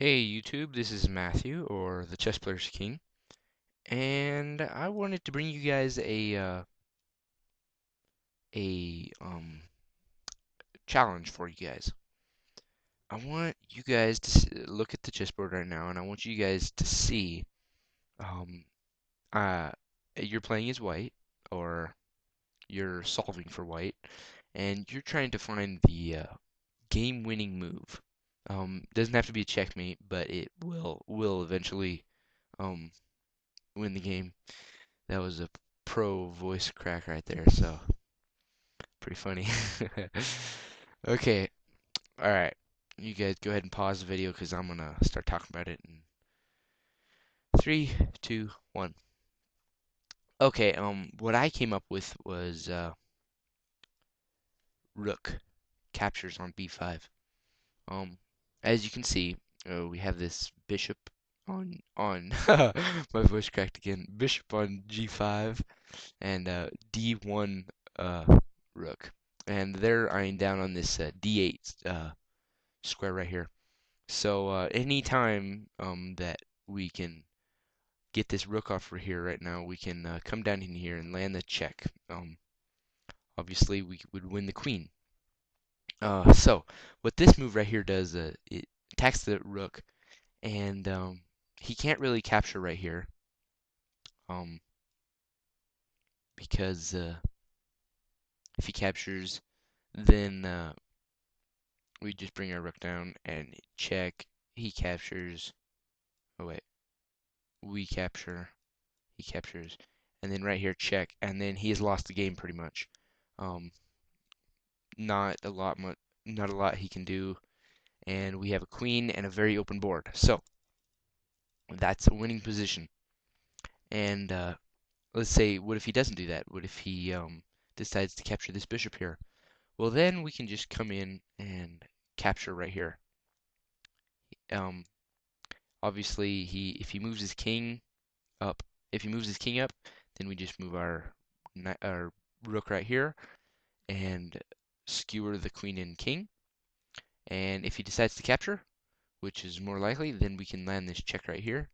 Hey YouTube, this is Matthew, or the Chess Player's King, and I wanted to bring you guys a challenge for you guys. I want you guys to look at the chessboard right now, and I want you guys to see um uh you're playing as white, or you're solving for white, and you're trying to find the game-winning move. Doesn't have to be a checkmate, but it will eventually um win the game. That was a pro voice crack right there, so pretty funny. Okay, all right. You guys go ahead and pause the video because I'm gonna start talking about it in three, two, one. Okay, what I came up with was rook captures on b5. Um, as you can see, we have this bishop on my voice cracked again. Bishop on g5 and d1 uh, rook. And they're eyeing down on this d8 square right here. So anytime that we can get this rook off for here right now, we can come down in here and land the check. Obviously, we would win the queen. So what this move right here does, it attacks the rook, and he can't really capture right here, um, because if he captures, then we just bring our rook down and check. He captures. Oh wait, we capture. He captures, and then right here check, and then he has lost the game pretty much. Um, not a lot much, not a lot he can do, and we have a queen and a very open board. So that's a winning position. And let's say, what if he doesn't do that? What if he decides to capture this bishop here? Well, then we can just come in and capture right here. Um, obviously, if he moves his king up, if he moves his king up, then we just move our rook right here and skewer the queen and king. And if he decides to capture, which is more likely, then we can land this check right here.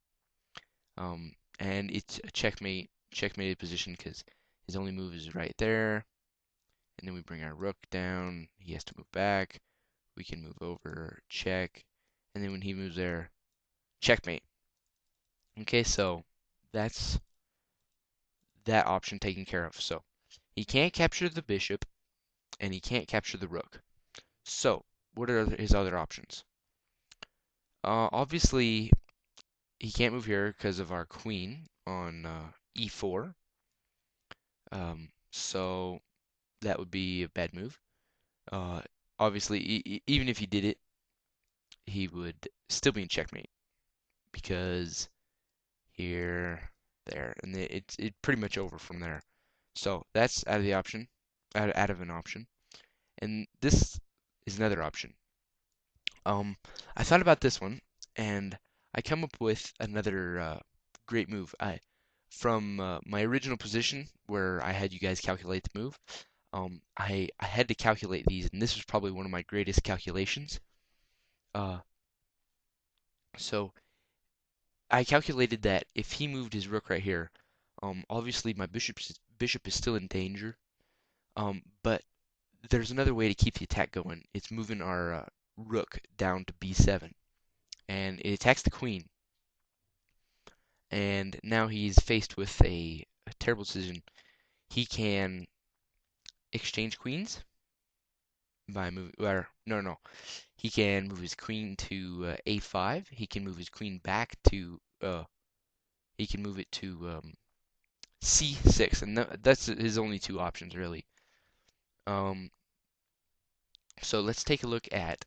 And it's a checkmated position because his only move is right there. And then we bring our rook down. He has to move back. We can move over, check. And then when he moves there, checkmate. Okay, so that's that option taken care of. So he can't capture the bishop and he can't capture the rook. So what are his other options? Obviously, he can't move here because of our queen on e4. So that would be a bad move. Uh, obviously, even if he did it, he would still be in checkmate because here, there, and it's pretty much over from there. So that's out of the option, out of an option. And this is another option. Um, I thought about this one, and I come up with another great move. From my original position where I had you guys calculate the move, I had to calculate these, and this was probably one of my greatest calculations. Uh, so I calculated that if he moved his rook right here, obviously my bishop is still in danger. But there's another way to keep the attack going. It's moving our rook down to b7, and it attacks the queen. And now he's faced with a terrible decision. He can exchange queens by moving, or no, he can move his queen to a5. He can move his queen back to he can move it to c6, and that's his only two options really. Um, so let's take a look at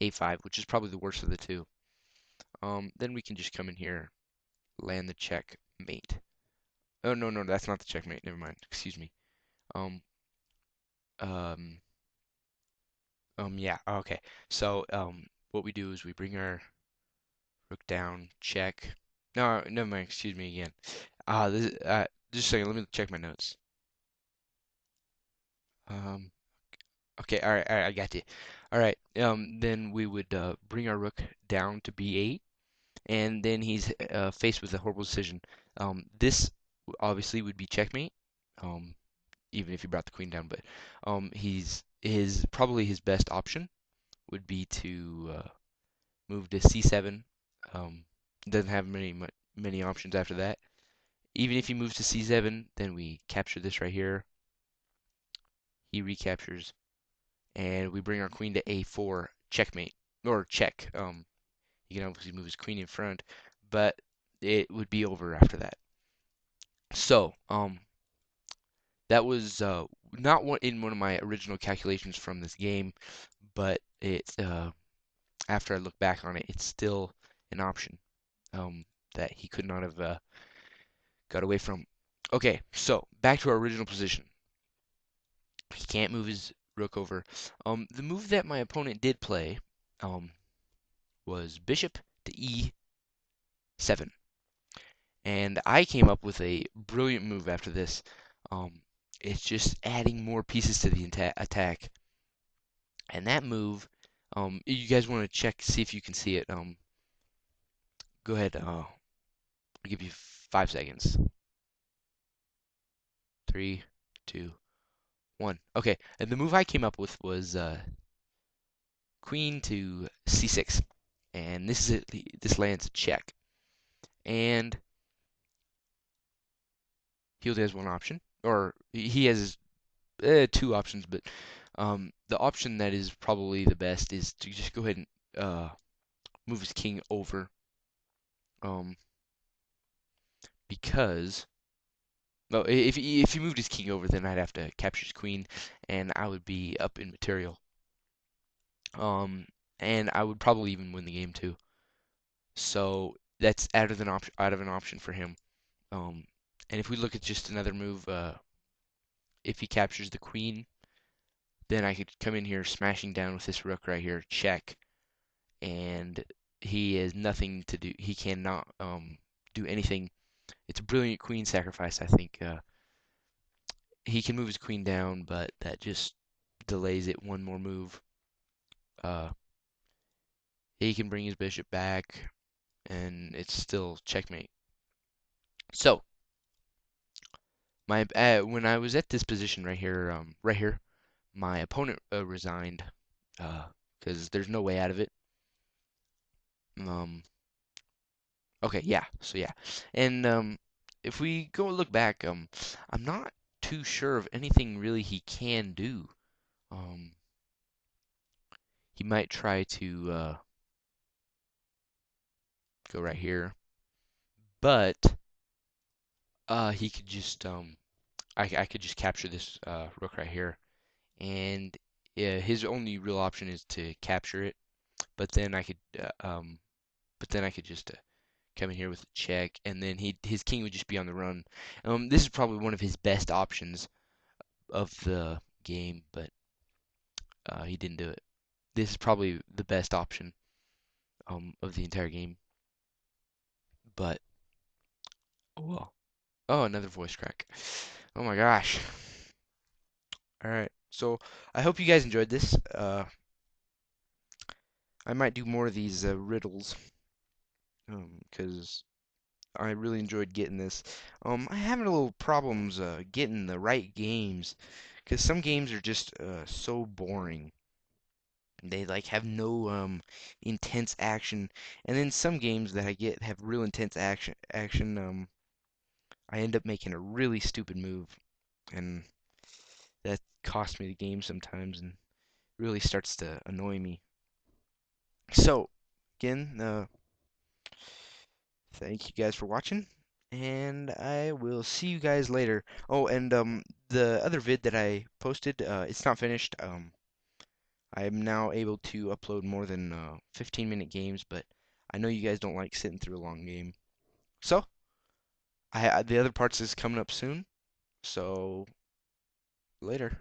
a5, which is probably the worst of the two. Then we can just come in here, land the checkmate. Oh no, that's not the checkmate. Never mind. Excuse me. Um, um, yeah. Okay. So what we do is we bring our rook down, check. No, never mind. Excuse me again. Just a second. Let me check my notes. Um, okay. All right. I got you. All right. Then we would bring our rook down to b8, and then he's faced with a horrible decision. This obviously would be checkmate. Um, even if he brought the queen down, but he's his probably his best option would be to move to c7. Um, doesn't have many options after that. Even if he moves to c7, then we capture this right here. He recaptures, and we bring our queen to a4, checkmate or check. He can obviously move his queen in front, but it would be over after that. So, that was not in one of my original calculations from this game, but after I look back on it, it's still an option that he could not have got away from. Okay, so back to our original position. He can't move his rook over. The move that my opponent did play um, was bishop to e7. And I came up with a brilliant move after this. Um, it's just adding more pieces to the attack. And that move, you guys want to check, see if you can see it. Go ahead. I'll give you 5 seconds. 3, 2, 1. Okay, and the move I came up with was queen to c6, and this lands a check. And he only has one option, or he has two options, but the option that is probably the best is to just go ahead and move his king over, um, because well, if he moved his king over, then I'd have to capture his queen, and I would be up in material. Um, and I would probably even win the game too. So that's out of an option for him. Um, and if we look at just another move, if he captures the queen, then I could come in here smashing down with this rook right here, check, and he has nothing to do. He cannot do anything. It's a brilliant queen sacrifice, I think. He can move his queen down, but that just delays it one more move. Uh, he can bring his bishop back, and it's still checkmate. So, my when I was at this position right here, my opponent resigned because there's no way out of it. Um, okay, yeah, so yeah, and if we go look back, I'm not too sure of anything really he can do. Um, he might try to go right here, but he could just I could just capture this rook right here, and his only real option is to capture it. But then I could just come in here with a check, and then his king would just be on the run. This is probably one of his best options of the game, but he didn't do it. This is probably the best option of the entire game, but oh well. Oh, another voice crack. Oh my gosh. All right. So I hope you guys enjoyed this. I might do more of these riddles, because I really enjoyed getting this. I'm having a little problems getting the right games, because some games are just so boring. They like have no intense action, and then some games that I get have real intense action. I end up making a really stupid move, and that costs me the game sometimes, and really starts to annoy me. So, again, thank you guys for watching, and I will see you guys later. Oh, and the other vid that I posted, it's not finished. I am now able to upload more than 15-minute games, but I know you guys don't like sitting through a long game. So, the other parts is coming up soon. So, later.